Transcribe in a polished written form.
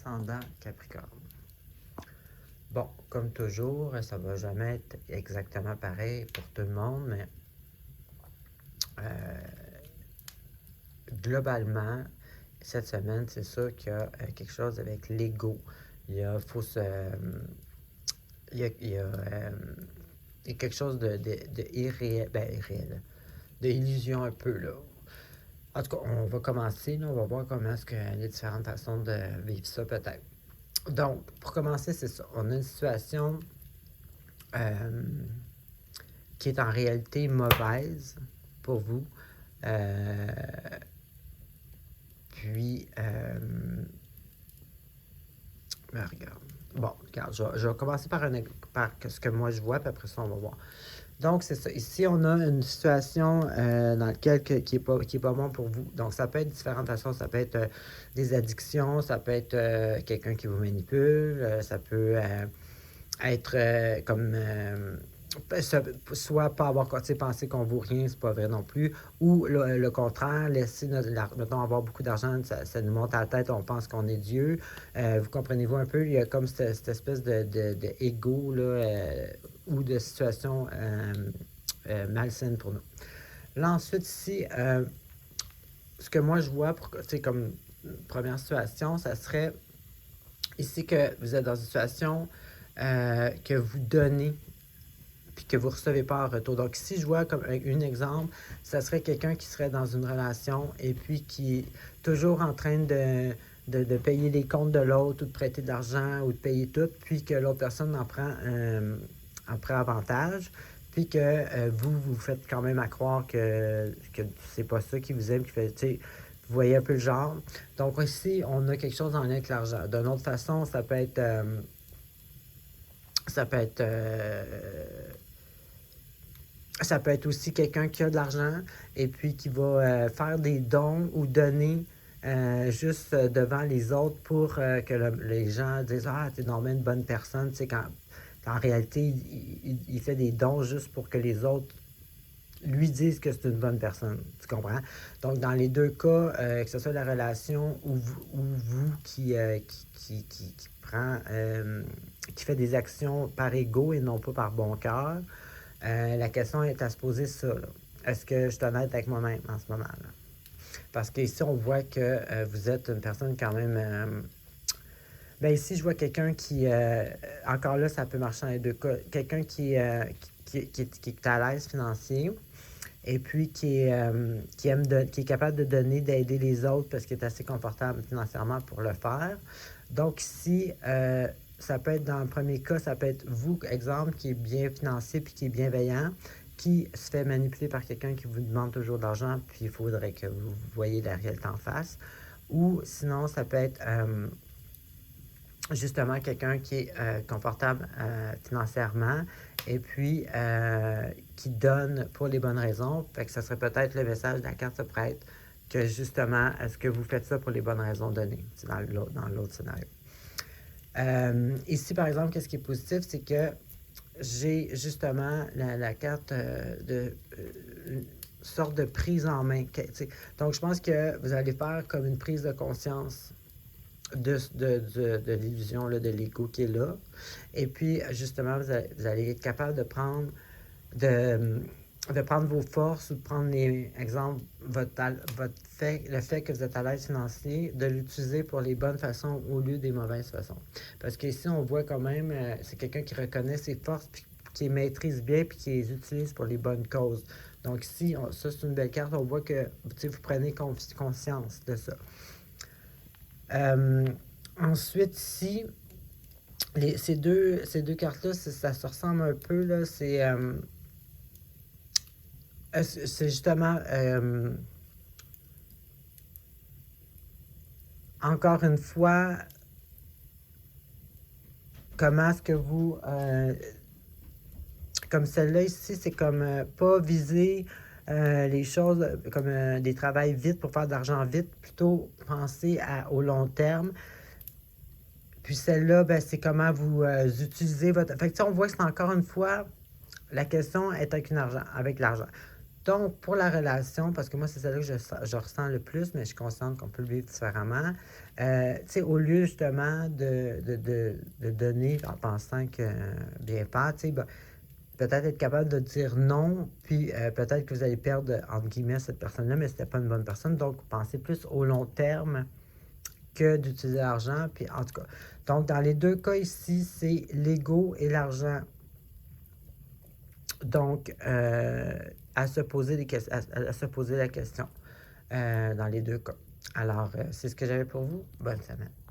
ascendant Capricorne. Bon, comme toujours, ça va jamais être exactement pareil pour tout le monde, mais globalement, cette semaine, c'est sûr qu'il y a quelque chose avec l'ego. Il y a, faut se, il y a quelque chose de irréel, de illusion un peu, là. En tout cas, on va commencer, là, on va voir comment est-ce que les différentes façons de vivre ça, peut-être. Donc, pour commencer, c'est ça. On a une situation qui est en réalité mauvaise pour vous. Puis, regarde. Bon, regarde, je vais commencer par ce que moi je vois, puis après ça, on va voir. Donc, c'est ça. Ici, on a une situation dans laquelle qui est pas bon pour vous. Donc, ça peut être différentes façons. Ça peut être des addictions, ça peut être quelqu'un qui vous manipule, ça peut être comme soit pas avoir pensé qu'on vaut rien, c'est pas vrai non plus, ou le contraire, laisser mettons avoir beaucoup d'argent, ça nous monte à la tête, on pense qu'on est Dieu. Vous comprenez-vous un peu, il y a comme cette espèce de ego là, ou de situation malsaine pour nous. Là ensuite ici, ce que moi je vois, comme première situation, ça serait ici que vous êtes dans une situation que vous donnez puis que vous ne recevez pas en retour. Donc ici, je vois comme un exemple, ça serait quelqu'un qui serait dans une relation et puis qui est toujours en train de payer les comptes de l'autre ou de prêter de l'argent ou de payer tout, puis que l'autre personne en prend avantage, puis que vous faites quand même à croire que c'est pas ça qui vous aime, qui fait, tu sais, vous voyez un peu le genre. Donc ici, on a quelque chose en lien avec l'argent. D'une autre façon, ça peut être ça peut être aussi quelqu'un qui a de l'argent et puis qui va faire des dons ou donner juste devant les autres pour que les gens disent « Ah, t'es normalement une bonne personne », tu sais, quand en réalité, il fait des dons juste pour que les autres lui disent que c'est une bonne personne, tu comprends? Donc, dans les deux cas, que ce soit la relation ou vous qui prend, qui fait des actions par ego et non pas par bon cœur, la question est à se poser ça, là. Est-ce que je suis honnête avec moi-même en ce moment-là? Parce qu'ici, on voit que vous êtes une personne quand même... ben ici, je vois quelqu'un qui... encore là, ça peut marcher dans les deux cas. Quelqu'un qui est à l'aise financier et puis qui est capable de donner, d'aider les autres parce qu'il est assez confortable financièrement pour le faire. Donc ici, ça peut être dans le premier cas, ça peut être vous, exemple, qui est bien financier puis qui est bienveillant, qui se fait manipuler par quelqu'un qui vous demande toujours d'argent, puis il faudrait que vous voyez la réalité en face. Ou sinon, ça peut être justement quelqu'un qui est confortable financièrement et puis qui donne pour les bonnes raisons. Fait que ça serait peut-être le message de la carte se prête que justement, est-ce que vous faites ça pour les bonnes raisons données? C'est dans l'autre scénario. Ici, par exemple, qu'est-ce qui est positif, c'est que j'ai justement la carte de une sorte de prise en main. Donc, je pense que vous allez faire comme une prise de conscience de l'illusion, là, de l'ego qui est là. Et puis, justement, vous allez être capable de prendre vos forces ou de prendre les exemples, le fait que vous êtes à l'aise financier, de l'utiliser pour les bonnes façons au lieu des mauvaises façons. Parce qu'ici, on voit quand même, c'est quelqu'un qui reconnaît ses forces, puis qui les maîtrise bien, puis qui les utilise pour les bonnes causes. Donc ici, ça c'est une belle carte, on voit que vous prenez conscience de ça. Ensuite, ici, ces deux cartes-là, ça se ressemble un peu, là, c'est justement, encore une fois, comment est-ce que vous... comme celle-là ici, c'est comme pas viser les choses comme des travails vite pour faire de l'argent vite, plutôt penser au long terme. Puis celle-là, ben, c'est comment vous utilisez votre... Fait que on voit que c'est encore une fois, la question est avec l'argent. Donc, pour la relation, parce que moi, c'est celle-là que je ressens le plus, mais je suis consciente qu'on peut le vivre différemment. Tu sais, au lieu justement de donner en pensant que bien faire, tu sais, ben, peut-être être capable de dire non, puis peut-être que vous allez perdre, entre guillemets, cette personne-là, mais c'était pas une bonne personne. Donc, pensez plus au long terme que d'utiliser l'argent. Puis, en tout cas, donc, dans les deux cas ici, c'est l'ego et l'argent. Donc, à se poser à se poser la question dans les deux cas. Alors, c'est ce que j'avais pour vous. Bonne semaine.